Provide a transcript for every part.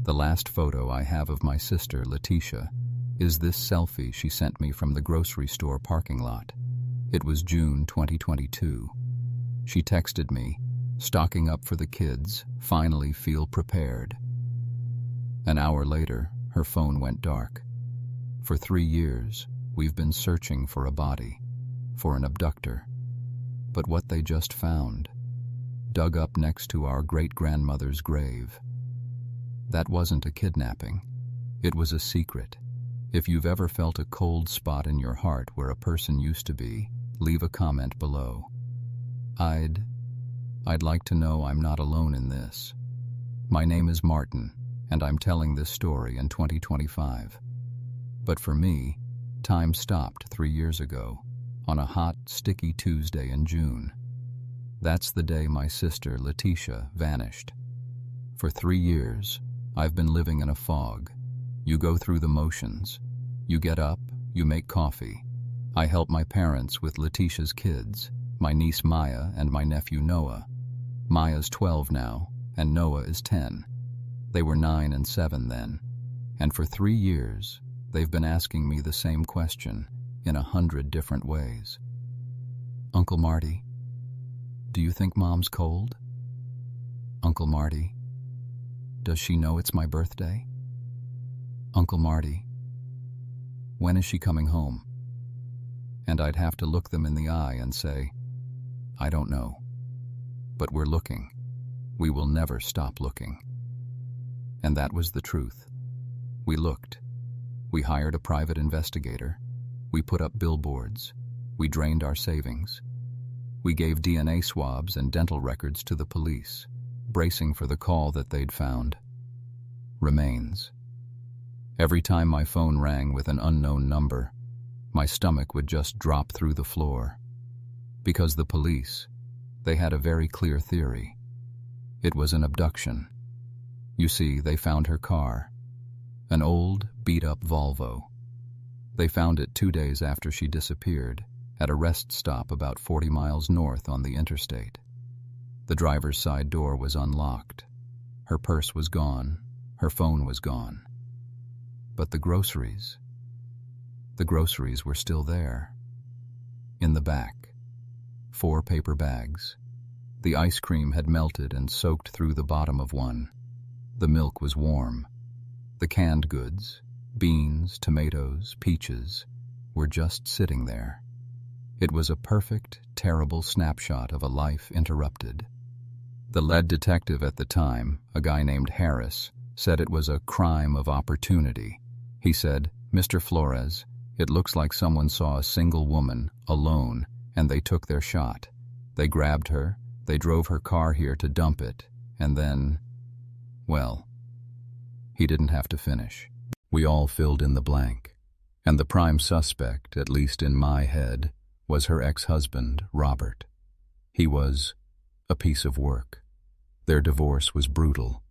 The last photo I have of my sister, Leticia, is this selfie she sent me from the grocery store parking lot. It was June 2022. She texted me, "Stocking up for the kids, finally feel prepared." An hour later, her phone went dark. For 3 years, we've been searching for a body, for an abductor. But what they just found, dug up next to our great-grandmother's grave. That wasn't a kidnapping. It was a secret. If you've ever felt a cold spot in your heart where a person used to be, leave a comment below. I'd like to know I'm not alone in this. My name is Martin, and I'm telling this story in 2025. But for me, time stopped 3 years ago, on a hot, sticky Tuesday in June. That's the day my sister, Leticia, vanished. For 3 years, I've been living in a fog. You go through the motions. You get up, you make coffee. I help my parents with Leticia's kids, my niece Maya and my nephew Noah. Maya's 12 now, and Noah is 10. They were 9 and 7 then. And for 3 years, they've been asking me the same question in 100 different ways. "Uncle Marty, do you think Mom's cold? Uncle Marty, does she know it's my birthday? Uncle Marty, when is she coming home?" And I'd have to look them in the eye and say, "I don't know. But we're looking. We will never stop looking." And that was the truth. We looked. We hired a private investigator. We put up billboards. We drained our savings. We gave DNA swabs and dental records to the police, bracing for the call that they'd found remains. Every time my phone rang with an unknown number, my stomach would just drop through the floor. Because the police, they had a very clear theory. It was an abduction. You see, they found her car, an old, beat-up Volvo. They found it 2 days after she disappeared, at a rest stop about 40 miles north on the interstate. The driver's side door was unlocked. Her purse was gone. Her phone was gone. But the groceries were still there. In the back, 4 paper bags. The ice cream had melted and soaked through the bottom of one. The milk was warm. The canned goods, beans, tomatoes, peaches, were just sitting there. It was a perfect, terrible snapshot of a life interrupted. The lead detective at the time, a guy named Harris, said it was a crime of opportunity. He said, "Mr. Flores, it looks like someone saw a single woman, alone, and they took their shot. They grabbed her, they drove her car here to dump it, and then, well," he didn't have to finish. We all filled in the blank. And the prime suspect, at least in my head, was her ex-husband, Robert. He was a piece of work. Their divorce was brutal,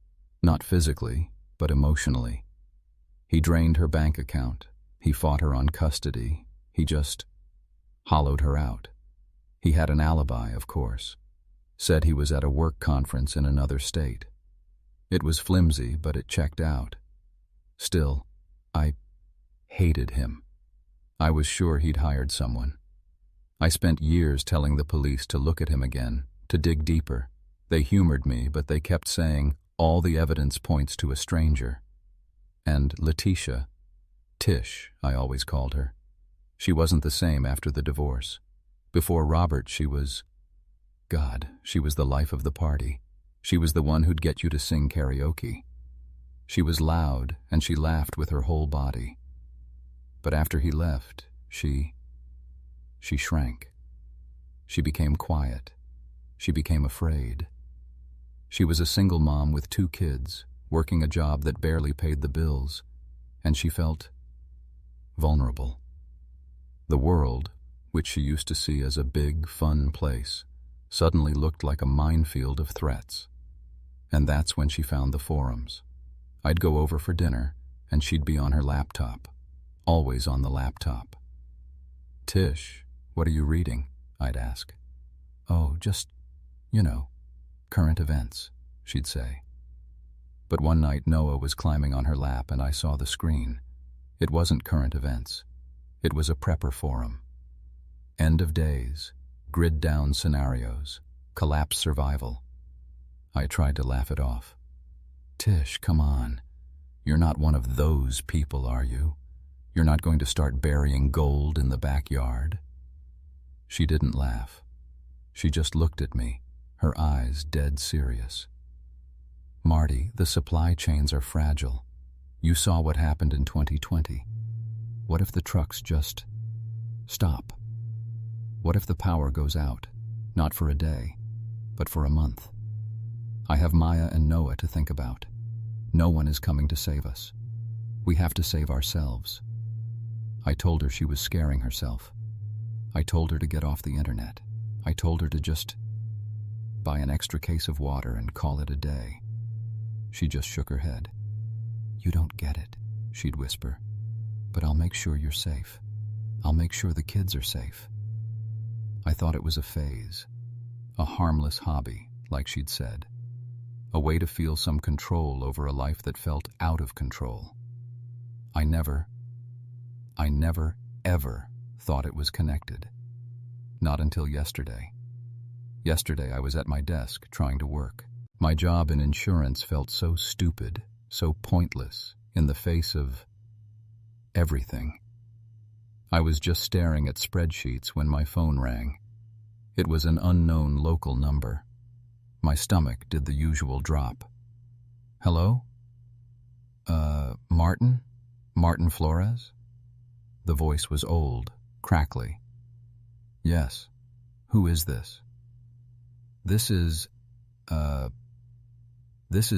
not physically, but emotionally. He drained her bank account. He fought her on custody. He just hollowed her out. He had an alibi, of course. Said he was at a work conference in another state. It was flimsy, but it checked out. Still, I hated him. I was sure he'd hired someone. I spent years telling the police to look at him again, to dig deeper. They humored me, but they kept saying, "All the evidence points to a stranger." And Leticia, Tish, I always called her. She wasn't the same after the divorce. Before Robert, she was the life of the party. She was the one who'd get you to sing karaoke. She was loud, and she laughed with her whole body. But after he left, she shrank. She became quiet. She became afraid. She was a single mom with 2 kids, working a job that barely paid the bills, and she felt vulnerable. The world, which she used to see as a big, fun place, suddenly looked like a minefield of threats. And that's when she found the forums. I'd go over for dinner, and she'd be on her laptop, always on the laptop. "Tish, what are you reading?" I'd ask. "Oh, just, current events," she'd say. But one night Noah was climbing on her lap and I saw the screen. It wasn't current events. It was a prepper forum. End of days, grid down scenarios, collapse survival. I tried to laugh it off. Tish, come on. You're not one of those people, are you? You're not going to start burying gold in the backyard? She didn't laugh. She just looked at me, her eyes dead serious. Marty, the supply chains are fragile. You saw what happened in 2020. What if the trucks just stop? What if the power goes out, not for a day, but for a month? I have Maya and Noah to think about. No one is coming to save us. We have to save ourselves. I told her she was scaring herself. I told her to get off the internet. I told her to just buy an extra case of water and call it a day. She just shook her head. You don't get it, she'd whisper. But I'll make sure you're safe. I'll make sure the kids are safe. I thought it was a phase, a harmless hobby, like she'd said. A way to feel some control over a life that felt out of control. I never, ever thought it was connected. Not until yesterday. Yesterday I was at my desk trying to work. My job in insurance felt so stupid, so pointless, in the face of everything. I was just staring at spreadsheets when my phone rang. It was an unknown local number. My stomach did the usual drop. Hello? Martin? Martin Flores? The voice was old, crackly. Yes. Who is this? This is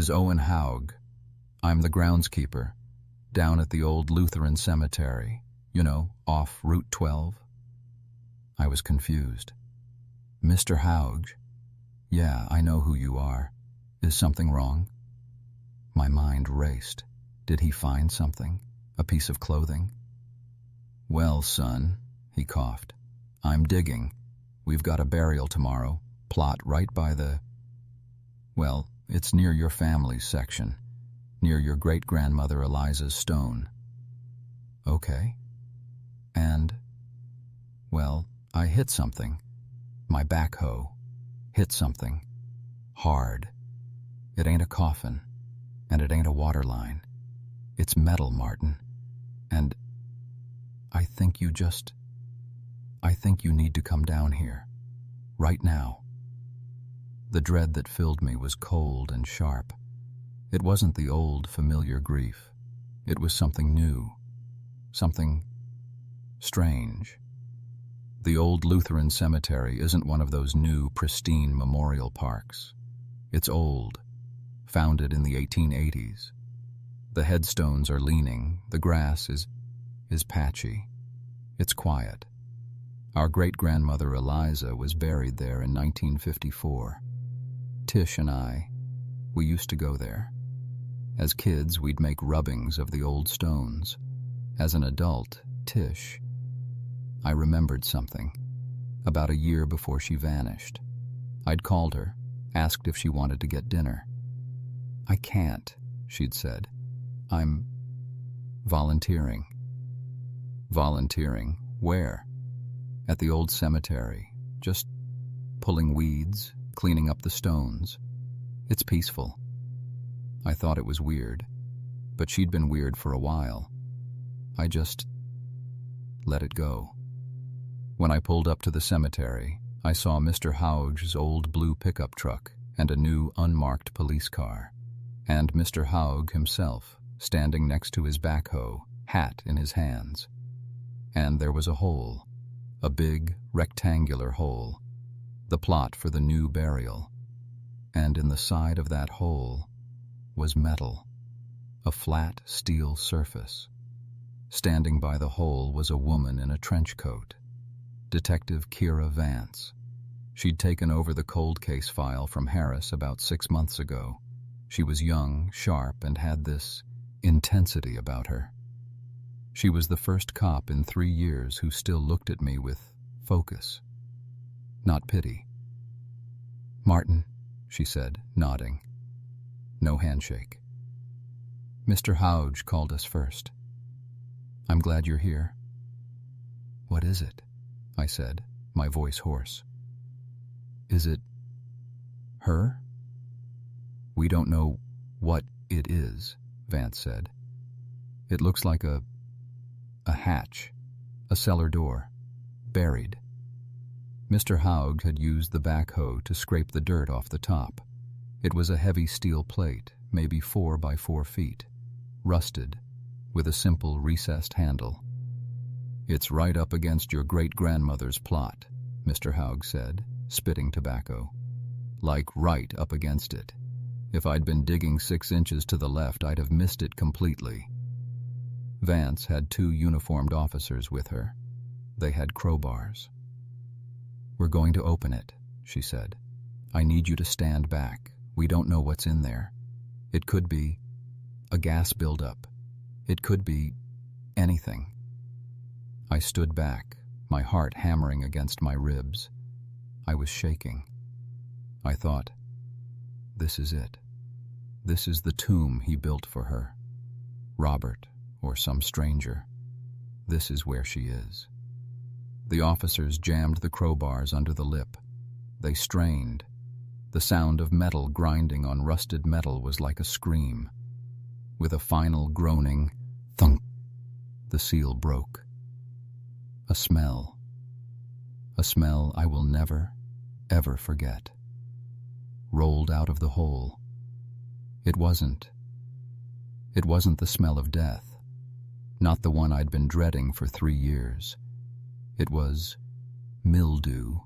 Owen Haug. I'm the groundskeeper, down at the old Lutheran cemetery, off Route 12. I was confused. Mr. Haug? Yeah, I know who you are. Is something wrong? My mind raced. Did he find something? A piece of clothing? Well, son, he coughed. I'm digging. We've got a burial tomorrow. Plot right by well, it's near your family's section. Near your great-grandmother Eliza's stone. Okay. And, well, I hit something. My backhoe. Hit something. Hard. It ain't a coffin. And it ain't a water line. It's metal, Martin. And I think you need to come down here. Right now. The dread that filled me was cold and sharp. It wasn't the old, familiar grief. It was something new. Something strange. The old Lutheran cemetery isn't one of those new, pristine memorial parks. It's old, founded in the 1880s. The headstones are leaning, the grass is patchy. It's quiet. Our great-grandmother Eliza was buried there in 1954. Tish and we used to go there. As kids, we'd make rubbings of the old stones. As an adult, Tish, I remembered something. About a year before she vanished. I'd called her, asked if she wanted to get dinner. I can't, she'd said. I'm volunteering. Volunteering? Where? At the old cemetery, just pulling weeds, cleaning up the stones. It's peaceful. I thought it was weird, but she'd been weird for a while. I just let it go. When I pulled up to the cemetery, I saw Mr. Haug's old blue pickup truck and a new unmarked police car, and Mr. Haug himself standing next to his backhoe, hat in his hands. And there was a hole, a big, rectangular hole, the plot for the new burial. And in the side of that hole was metal, a flat steel surface. Standing by the hole was a woman in a trench coat, Detective Kira Vance. She'd taken over the cold case file from Harris about 6 months ago. She was young, sharp, and had this intensity about her. She was the first cop in 3 years who still looked at me with focus, not pity. Martin, she said, nodding. No handshake. Mr. Houge called us first. I'm glad you're here. What is it? I said, my voice hoarse. Is it her? We don't know what it is, Vance said. It looks like a hatch, a cellar door, buried. Mr. Houge had used the backhoe to scrape the dirt off the top. It was a heavy steel plate, maybe 4 by 4 feet, rusted, with a simple recessed handle. It's right up against your great-grandmother's plot, Mr. Houge said, spitting tobacco. Like right up against it. If I'd been digging 6 inches to the left, I'd have missed it completely. Vance had 2 uniformed officers with her. They had crowbars. We're going to open it, she said. I need you to stand back. We don't know what's in there. It could be a gas buildup. It could be anything. I stood back, my heart hammering against my ribs. I was shaking. I thought, this is it. This is the tomb he built for her. Robert, or some stranger. This is where she is. The officers jammed the crowbars under the lip. They strained. The sound of metal grinding on rusted metal was like a scream. With a final groaning thunk, the seal broke. A smell I will never, ever forget, rolled out of the hole. It wasn't the smell of death, not the one I'd been dreading for 3 years. It was mildew,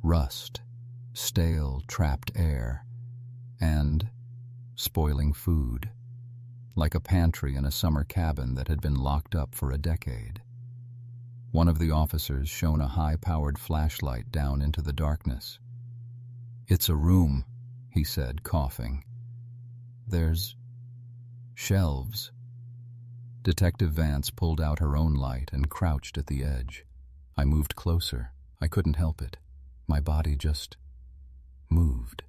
rust, stale, trapped air, and spoiling food, like a pantry in a summer cabin that had been locked up for a decade. One of the officers shone a high-powered flashlight down into the darkness. It's a room, he said, coughing. There's shelves. Detective Vance pulled out her own light and crouched at the edge. I moved closer. I couldn't help it. My body just moved.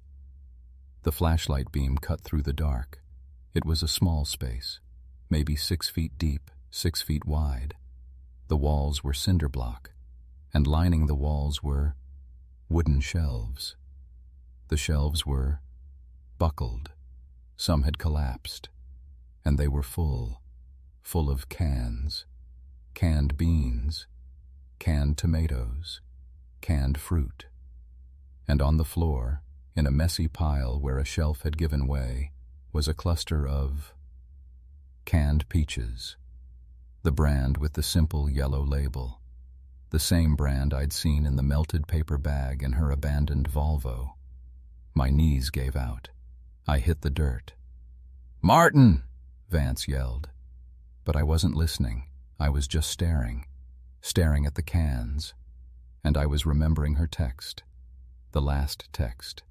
The flashlight beam cut through the dark. It was a small space, maybe 6 feet deep, 6 feet wide. The walls were cinder block, and lining the walls were wooden shelves. The shelves were buckled. Some had collapsed, and they were full of cans, canned beans, canned tomatoes, canned fruit. And on the floor, in a messy pile where a shelf had given way, was a cluster of canned peaches, the brand with the simple yellow label, the same brand I'd seen in the melted paper bag in her abandoned Volvo. My knees gave out. I hit the dirt. "Martin!" Vance yelled. But I wasn't listening. I was just staring at the cans. And I was remembering her text, the last text.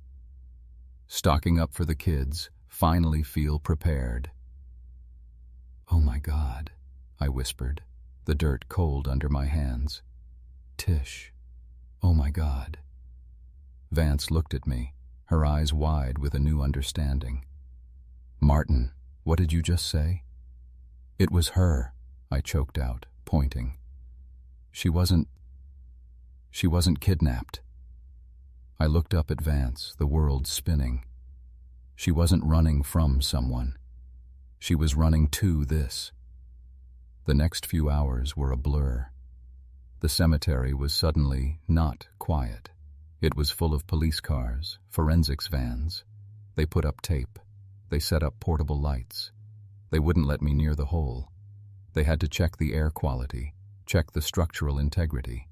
Stocking up for the kids, finally feel prepared. "Oh my God," I whispered, the dirt cold under my hands. "Tish, oh my God." Vance looked at me, her eyes wide with a new understanding. "Martin, what did you just say?" "It was her," I choked out, pointing. She wasn't kidnapped." I looked up at Vance, the world spinning. She wasn't running from someone. She was running to this. The next few hours were a blur. The cemetery was suddenly not quiet. It was full of police cars, forensics vans. They put up tape. They set up portable lights. They wouldn't let me near the hole. They had to check the air quality, check the structural integrity.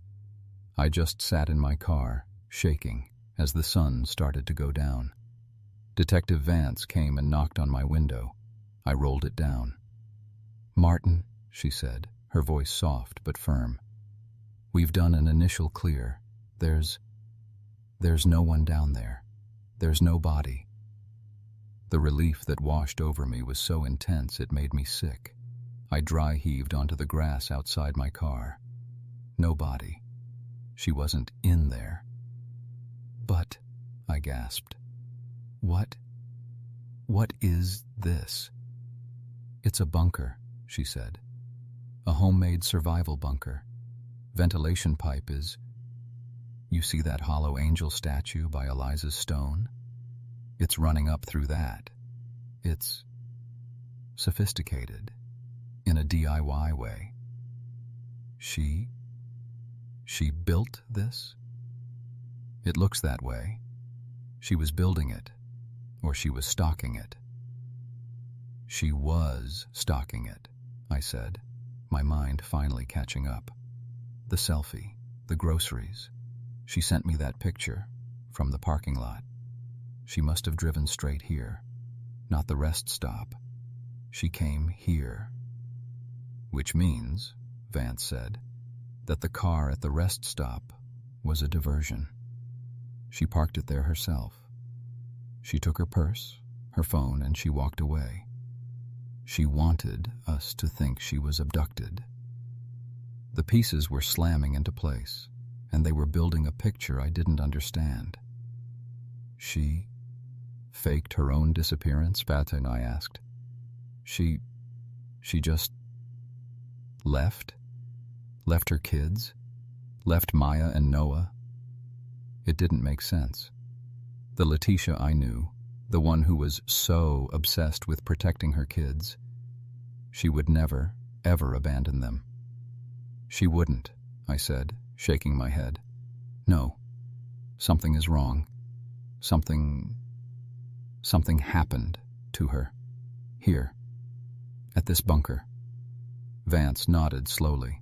I just sat in my car, shaking, as the sun started to go down. Detective Vance came and knocked on my window. I rolled it down. "Martin," she said, her voice soft but firm. "We've done an initial clear. There's no one down there. There's no body." The relief that washed over me was so intense it made me sick. I dry-heaved onto the grass outside my car. No body. She wasn't in there. "But," I gasped, What is this?" It's a bunker, she said. A homemade survival bunker. Ventilation pipe is... You see that hollow angel statue by Eliza's stone? It's running up through that. It's sophisticated, in a DIY way. She built this? It looks that way. She was building it, or she was stocking it. She was stocking it, I said, my mind finally catching up. The selfie, the groceries. She sent me that picture from the parking lot. She must have driven straight here, not the rest stop. She came here. Which means, Vance said, that the car at the rest stop was a diversion. She parked it there herself. She took her purse, her phone, and she walked away. She wanted us to think she was abducted. The pieces were slamming into place, and they were building a picture I didn't understand. She faked her own disappearance, Bata and I asked. She just left? Left her kids? Left Maya and Noah? It didn't make sense. The Leticia I knew, the one who was so obsessed with protecting her kids, she would never, ever abandon them. She wouldn't, I said, shaking my head. No, something is wrong. Something happened to her. Here, at this bunker. Vance nodded slowly.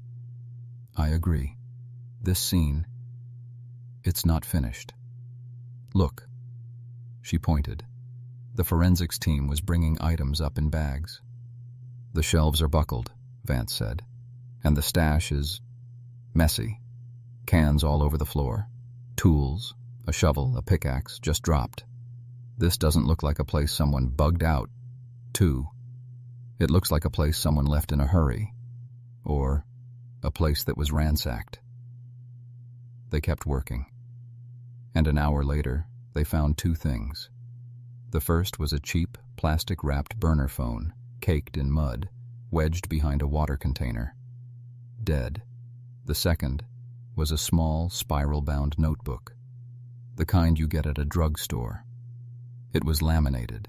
I agree. This scene, it's not finished. Look. She pointed. The forensics team was bringing items up in bags. The shelves are buckled, Vance said, and the stash is messy. Cans all over the floor. Tools, a shovel, a pickaxe, just dropped. This doesn't look like a place someone bugged out, too. It looks like a place someone left in a hurry, or a place that was ransacked. They kept working, and an hour later, they found two things. The first was a cheap, plastic-wrapped burner phone, caked in mud, wedged behind a water container. Dead. The second was a small, spiral-bound notebook, the kind you get at a drugstore. It was laminated,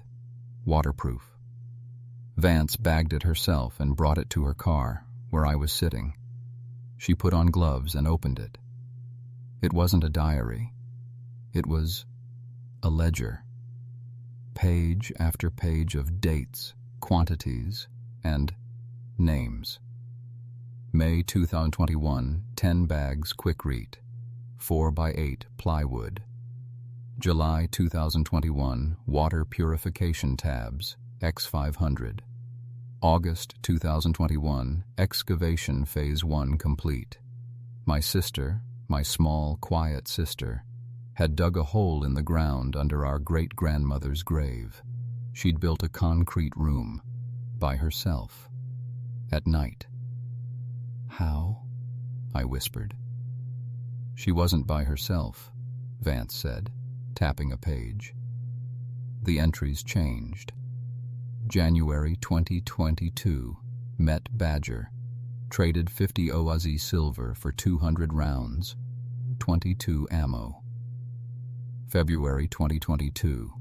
waterproof. Vance bagged it herself and brought it to her car, where I was sitting. She put on gloves and opened it. It wasn't a diary. It was a ledger. Page after page of dates, quantities, and names. May 2021, 10 bags quick-reat, 4x8 plywood. July 2021, water purification tabs, X500. August 2021, excavation phase 1 complete. My sister, my small, quiet sister, had dug a hole in the ground under our great-grandmother's grave. She'd built a concrete room, by herself, at night. How? I whispered. She wasn't by herself, Vance said, tapping a page. The entries changed. January 2022, met Badger, traded 50 Oazi silver for 200 rounds, 22 ammo. February 2022,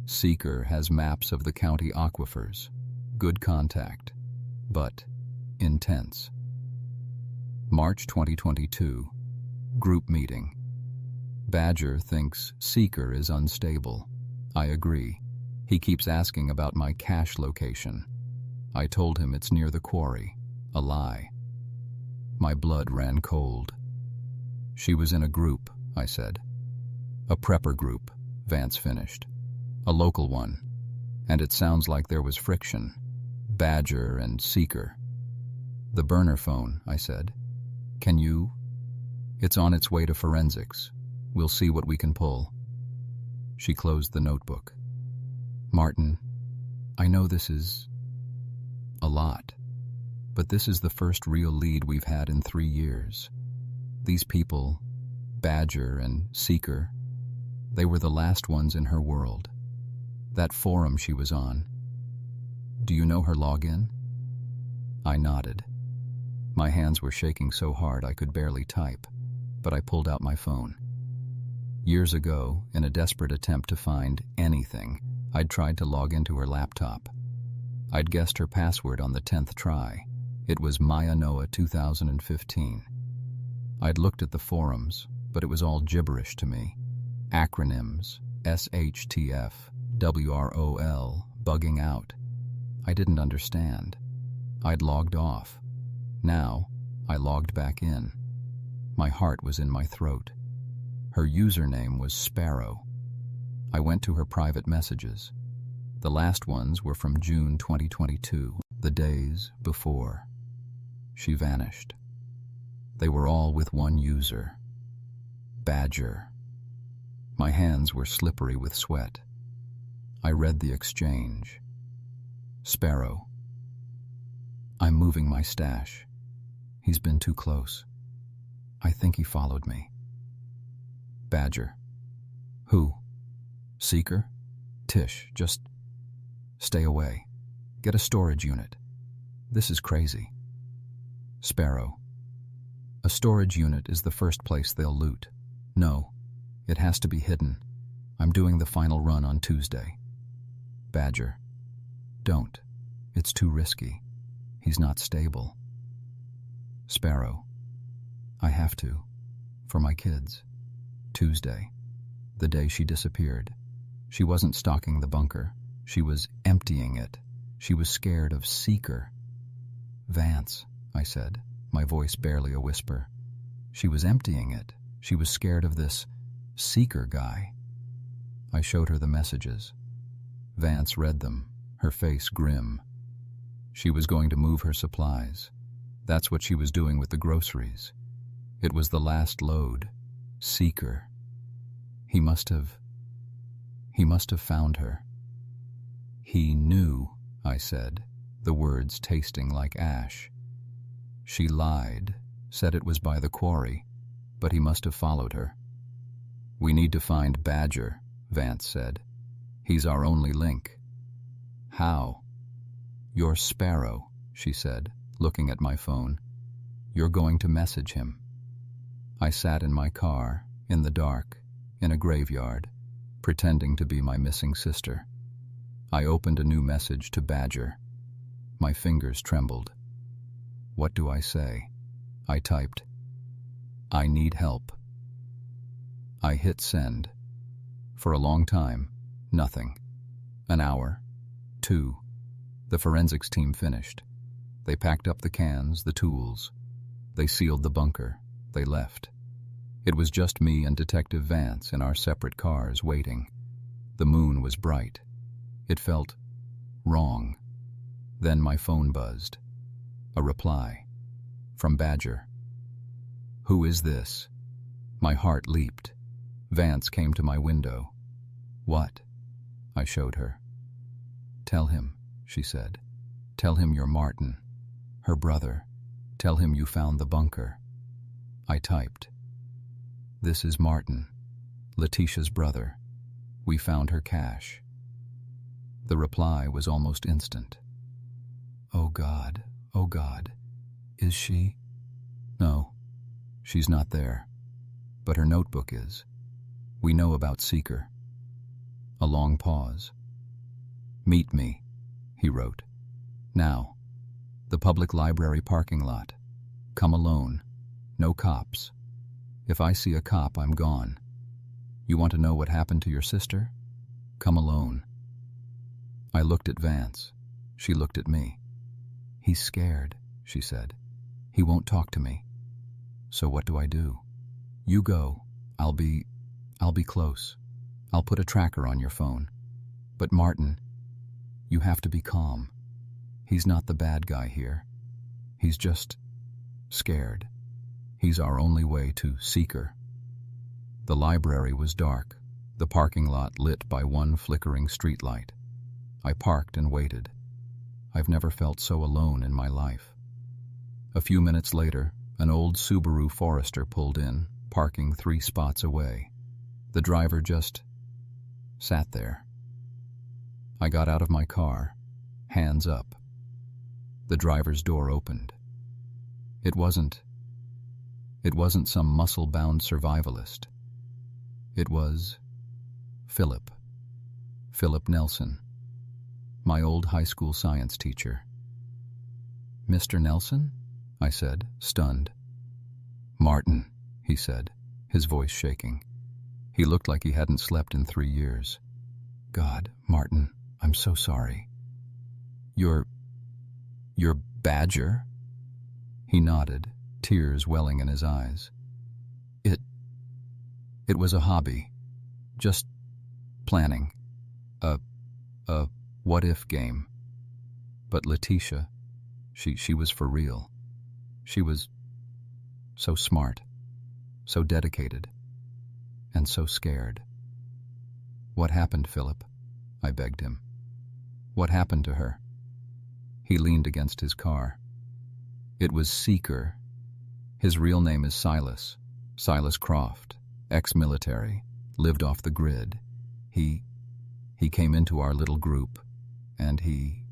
Seeker has maps of the county aquifers, good contact, but intense. March 2022, group meeting. Badger thinks Seeker is unstable. I agree. He keeps asking about my cache location. I told him it's near the quarry. A lie. My blood ran cold. She was in a group, I said. A prepper group, Vance finished. A local one. And it sounds like there was friction. Badger and Seeker. The burner phone, I said. Can you? It's on its way to forensics. We'll see what we can pull. She closed the notebook. Martin, I know this is a lot, but this is the first real lead we've had in 3 years. These people, Badger and Seeker, they were the last ones in her world. That forum she was on. Do you know her login? I nodded. My hands were shaking so hard I could barely type, but I pulled out my phone. Years ago, in a desperate attempt to find anything, I'd tried to log into her laptop. I'd guessed her password on the 10th try. It was Maya Noah 2015. I'd looked at the forums, but it was all gibberish to me. Acronyms, SHTF, WROL, bugging out. I didn't understand. I'd logged off. Now, I logged back in. My heart was in my throat. Her username was Sparrow. I went to her private messages. The last ones were from June 2022, the days before. She vanished. They were all with one user. Badger. My hands were slippery with sweat. I read the exchange. Sparrow. I'm moving my stash. He's been too close. I think he followed me. Badger. Who? Seeker? Tish, just stay away. Get a storage unit. This is crazy. Sparrow. A storage unit is the first place they'll loot. No, it has to be hidden. I'm doing the final run on Tuesday. Badger. Don't. It's too risky. He's not stable. Sparrow. I have to. For my kids. Tuesday. The day she disappeared. She wasn't stalking the bunker. She was emptying it. She was scared of Seeker. Vance, I said, my voice barely a whisper. She was emptying it. She was scared of this Seeker guy. I showed her the messages. Vance read them, her face grim. She was going to move her supplies. That's what she was doing with the groceries. It was the last load. Seeker. He must have found her. He knew, I said, the words tasting like ash. She lied, said it was by the quarry, but he must have followed her. We need to find Badger, Vance said. He's our only link. How? You're Sparrow, she said, looking at my phone. You're going to message him. I sat in my car, in the dark, in a graveyard, pretending to be my missing sister. I opened a new message to Badger. My fingers trembled. What do I say? I typed, I need help. I hit send. For a long time, nothing. An hour. 2. The forensics team finished. They packed up the cans, the tools. They sealed the bunker. They left. It was just me and Detective Vance in our separate cars waiting. The moon was bright. It felt wrong. Then my phone buzzed. A reply. From Badger. Who is this? My heart leaped. Vance came to my window. What? I showed her. Tell him, she said. Tell him you're Martin, her brother. Tell him you found the bunker. I typed. This is Martin, Leticia's brother. We found her cache. The reply was almost instant. Oh God, is she? No, she's not there. But her notebook is. We know about Seeker. A long pause. Meet me, he wrote. Now, the public library parking lot. Come alone. No cops. If I see a cop, I'm gone. You want to know what happened to your sister? Come alone. I looked at Vance. She looked at me. He's scared, she said. He won't talk to me. So what do I do? You go. I'll be close. I'll put a tracker on your phone. But Martin, you have to be calm. He's not the bad guy here. He's just scared. He's our only way to Seeker. The library was dark, the parking lot lit by one flickering streetlight. I parked and waited. I've never felt so alone in my life. A few minutes later, an old Subaru Forester pulled in, parking 3 spots away. The driver just sat there. I got out of my car. hands up. The driver's door opened. It wasn't some muscle-bound survivalist. It was Philip Nelson, my old high school science teacher. "Mr. Nelson?" I said, stunned. "Martin," he said, his voice shaking. He looked like he hadn't slept in 3 years. "God, Martin, I'm so sorry." You're Badger?" He nodded, tears welling in his eyes. It was a hobby. Just planning. A what-if game. But Leticia, she was for real. She was so smart, so dedicated, and so scared. "What happened, Philip?" I begged him. "What happened to her?" He leaned against his car. "It was Seeker. His real name is Silas Croft, ex-military, lived off the grid. He came into our little group, and he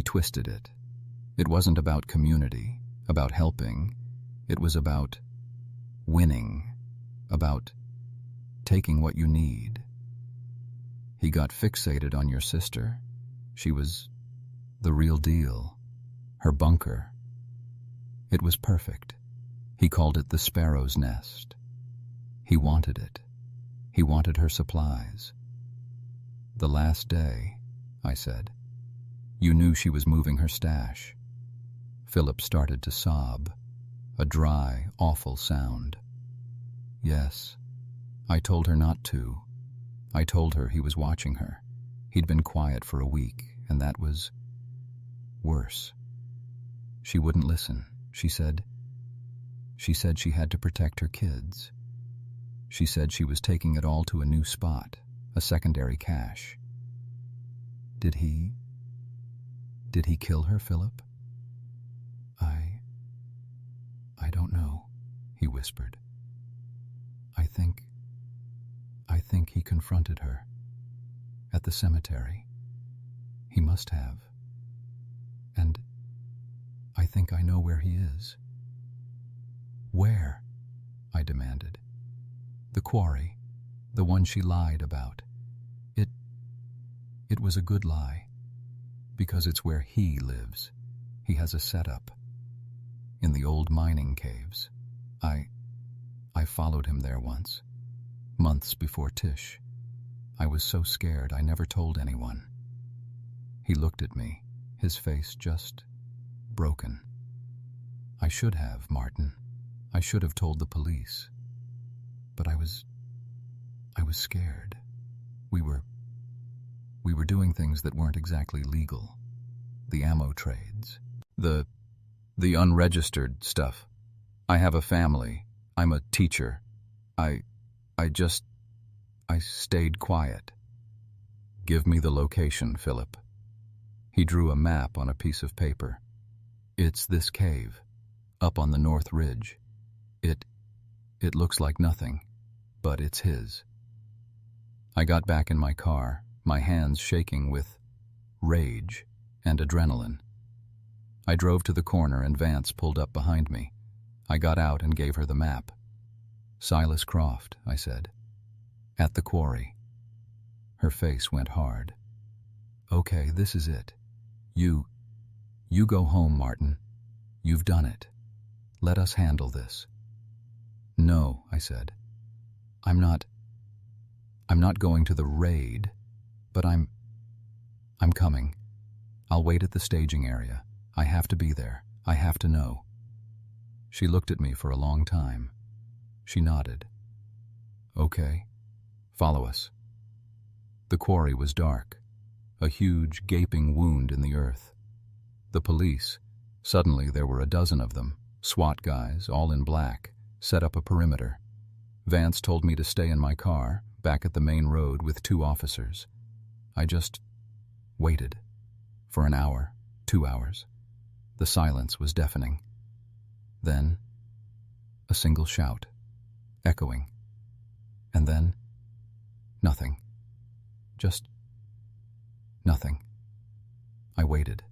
twisted it. It wasn't about community, about helping. It was about winning, about taking what you need. He got fixated on your sister. She was the real deal, her bunker. It was perfect. He called it the sparrow's nest. He wanted it. He wanted her supplies. The last day," I said, "you knew she was moving her stash." Philip started to sob, a dry, awful sound. "Yes, I told her not to. I told her he was watching her. He'd been quiet for a week, and that was worse. She wouldn't listen. She said she had to protect her kids. She said she was taking it all to a new spot, a secondary cache." Did he kill her, Philip?" I don't know," he whispered. I think he confronted her. At the cemetery. He must have. And I think I know where he is." "Where?" I demanded. "The quarry. The one she lied about. It was a good lie. Because it's where he lives. He has a setup. In the old mining caves. I followed him there once. Months before Tish. I was so scared I never told anyone." He looked at me, his face just broken. "I should have, Martin. I should have told the police. But I was scared. We were doing things that weren't exactly legal. The ammo trades. The unregistered stuff. I have a family. I'm a teacher. I stayed quiet." "Give me the location, Philip." He drew a map on a piece of paper. "It's this cave, up on the north ridge. It looks like nothing, but it's his." I got back in my car, my hands shaking with rage and adrenaline. I drove to the corner and Vance pulled up behind me. I got out and gave her the map. "Silas Croft," I said. "At the quarry." Her face went hard. "Okay, this is it. You go home, Martin. You've done it. Let us handle this." "No," I said. I'm not going to the raid, but I'm coming. I'll wait at the staging area. I have to be there. I have to know." She looked at me for a long time. She nodded. "Okay, follow us." The quarry was dark, a huge, gaping wound in the earth. The police, suddenly there were a dozen of them, SWAT guys, all in black, set up a perimeter. Vance told me to stay in my car, back at the main road with 2 officers. I just waited. For an hour, 2 hours. The silence was deafening. Then, a single shout, echoing. And then, nothing. Just nothing. I waited.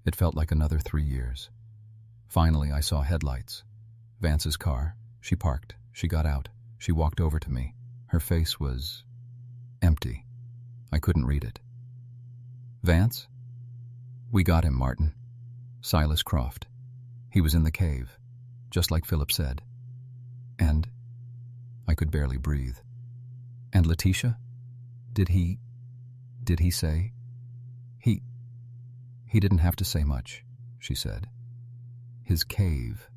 It felt like another 3 years. Finally, I saw headlights. Vance's car. She parked. She got out. She walked over to me. Her face was empty. I couldn't read it. Vance? We got him, Martin. Silas Croft. He was in the cave, just like Philip said. And I could barely breathe. And Leticia? Did he say? He didn't have to say much, she said. His cave.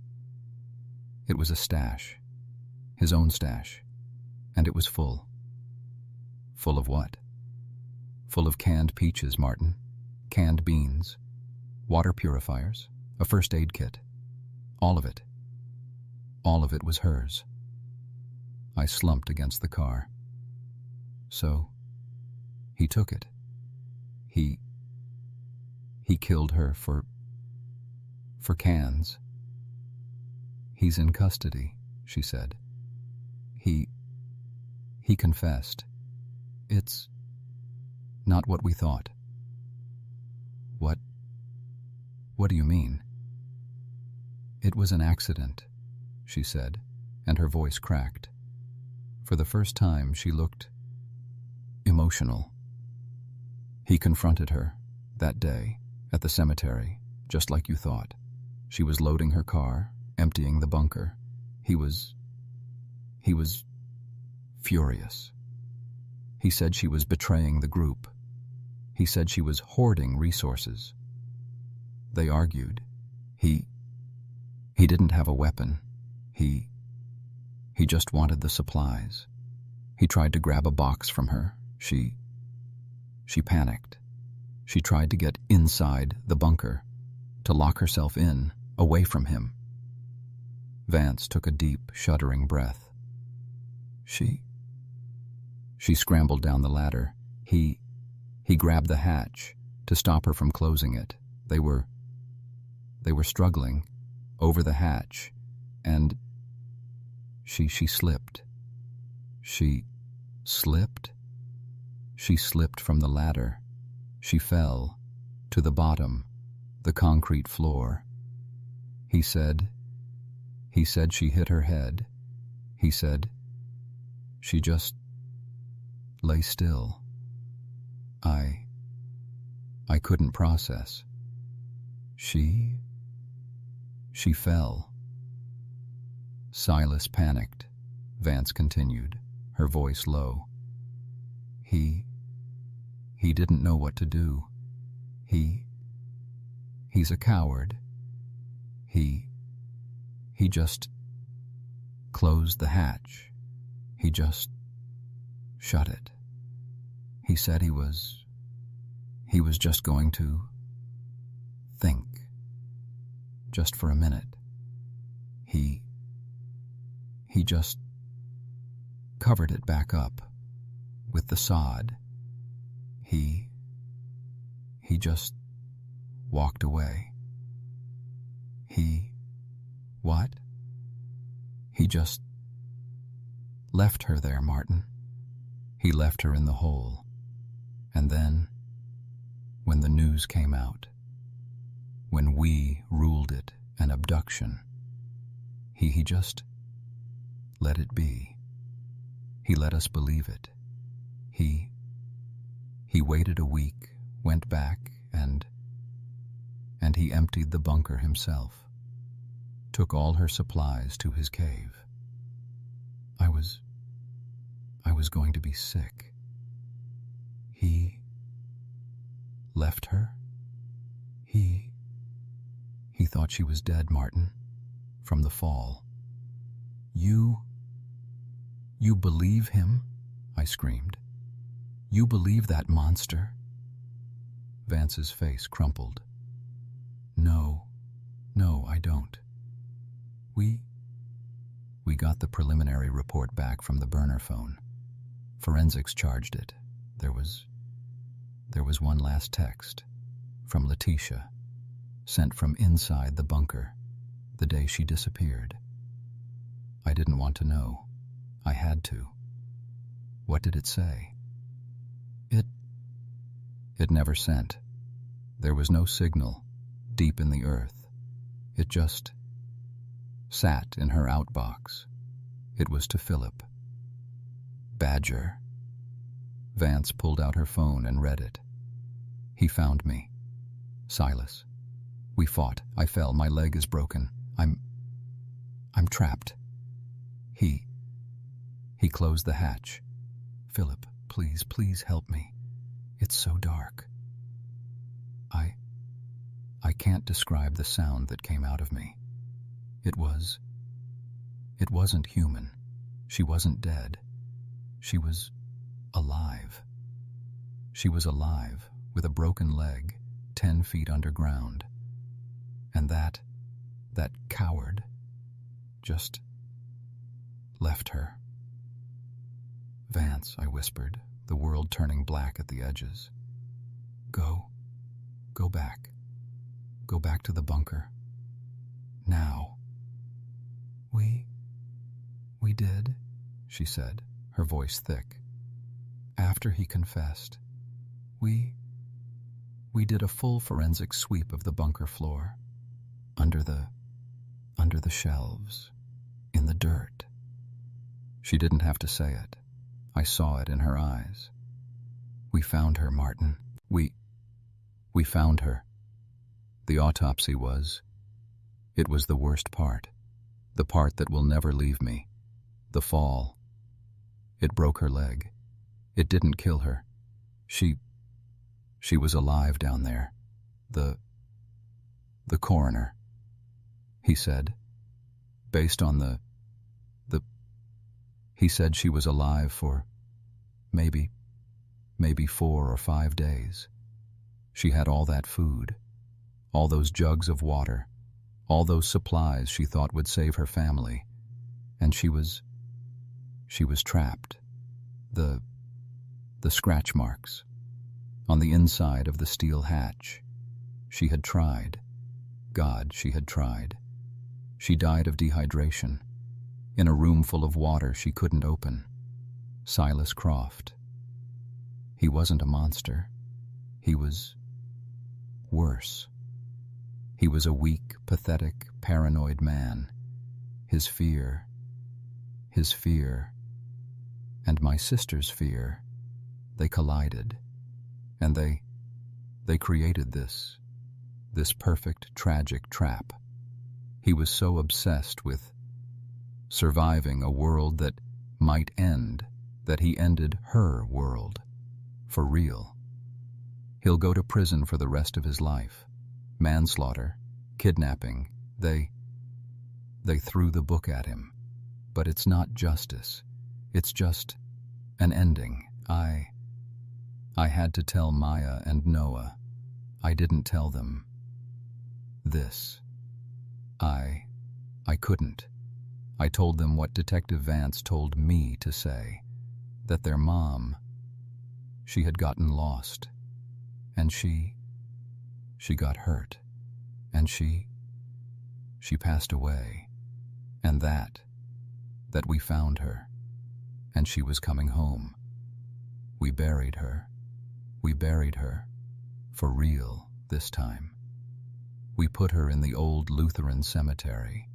It was a stash. His own stash. And it was full. Full of what? Full of canned peaches, Martin. Canned beans. Water purifiers. A first aid kit. All of it. All of it was hers. I slumped against the car. So, he took it. He killed her for cans. He's in custody, she said. He confessed. It's not what we thought. What do you mean? It was an accident, she said, and her voice cracked. For the first time, she looked emotional. He confronted her, that day, at the cemetery, just like you thought. She was loading her car, emptying the bunker. He was furious. He said she was betraying the group. He said she was hoarding resources. They argued. He didn't have a weapon. He just wanted the supplies. He tried to grab a box from her. She panicked. She tried to get inside the bunker, to lock herself in, away from him. Vance took a deep, shuddering breath. She scrambled down the ladder. He grabbed the hatch to stop her from closing it. They were struggling over the hatch, and she slipped. She slipped? She slipped from the ladder. She fell to the bottom, the concrete floor. He said she hit her head. He said she just lay still. I couldn't process. She fell. Silas panicked. Vance continued, her voice low. He didn't know what to do. He's a coward. He just closed the hatch. He just shut it. He said he was just going to think. Just for a minute. He just covered it back up with the sod. He just walked away. What? He just left her there, Martin. He left her in the hole. And then, when the news came out, when we ruled it an abduction, he just let it be. He let us believe it. He waited a week, went back, and he emptied the bunker himself, took all her supplies to his cave. I was going to be sick. He left her? He thought she was dead, Martin, from the fall. You believe him? I screamed. You believe that monster? Vance's face crumpled. No, I don't. We got the preliminary report back from the burner phone. Forensics charged it. There was one last text from Leticia, sent from inside the bunker the day she disappeared. I didn't want to know. I had to. What did it say? It never sent. There was no signal, deep in the earth. It just sat in her outbox. It was to Philip. Badger. Vance pulled out her phone and read it. He found me. Silas. We fought. I fell. My leg is broken. I'm trapped. He closed the hatch. Philip, please help me. It's so dark. I can't describe the sound that came out of me. It wasn't human. She wasn't dead. She was alive. She was alive, with a broken leg, 10 feet underground. And that coward just left her. Vance, I whispered, the world turning black at the edges. Go back. Go back to the bunker. Now. We did, she said, her voice thick. After he confessed, we did a full forensic sweep of the bunker floor, under the shelves, in the dirt. She didn't have to say it. I saw it in her eyes. We found her, Martin. We found her. The autopsy was the worst part. The part that will never leave me. The fall. It broke her leg. It didn't kill her. She was alive down there. The coroner, he said, based on he said she was alive for maybe 4 or 5 days. She had all that food, all those jugs of water, all those supplies she thought would save her family, and she was trapped. The scratch marks on the inside of the steel hatch. She had tried. God, she had tried. She died of dehydration, in a room full of water she couldn't open. Silas Croft. He wasn't a monster. He was worse. He was a weak, pathetic, paranoid man. His fear, and my sister's fear, they collided, and they created this perfect, tragic trap. He was so obsessed with surviving a world that might end that he ended her world. For real. He'll go to prison for the rest of his life. Manslaughter, kidnapping, they threw the book at him. But it's not justice. It's just an ending. I had to tell Maya and Noah. I didn't tell them this. I couldn't. I told them what Detective Vance told me to say, that their mom, she had gotten lost, and she got hurt, and she passed away, and that we found her, and she was coming home. We buried her, for real this time. We put her in the old Lutheran cemetery,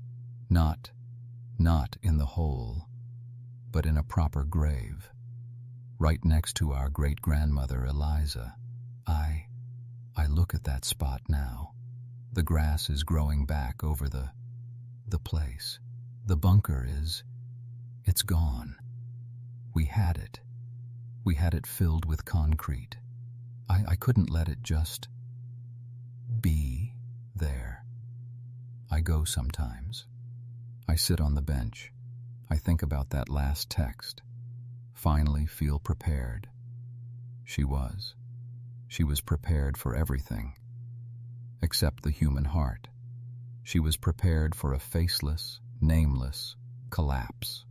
not in the hole, but in a proper grave, right next to our great-grandmother Eliza. I look at that spot now. The grass is growing back over the place. The bunker it's gone. We had it filled with concrete. I couldn't let it just be there. I go sometimes. I sit on the bench. I think about that last text. Finally feel prepared. She was prepared for everything, except the human heart. She was prepared for a faceless, nameless collapse.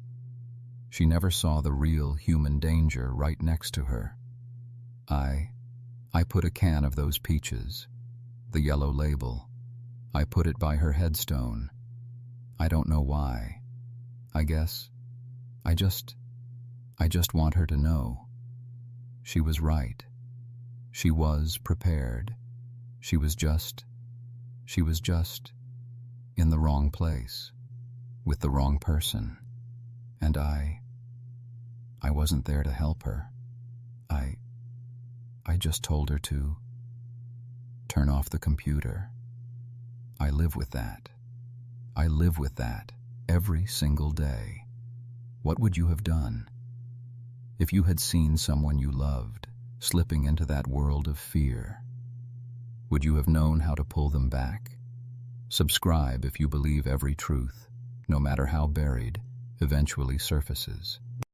She never saw the real human danger right next to her. I put a can of those peaches, the yellow label. I put it by her headstone. I don't know why. I guess I just want her to know. She was right. She was prepared. She was just in the wrong place, with the wrong person. And I wasn't there to help her. I just told her to turn off the computer. I live with that. I live with that every single day. What would you have done if you had seen someone you loved slipping into that world of fear? Would you have known how to pull them back? Subscribe if you believe every truth, no matter how buried, eventually surfaces.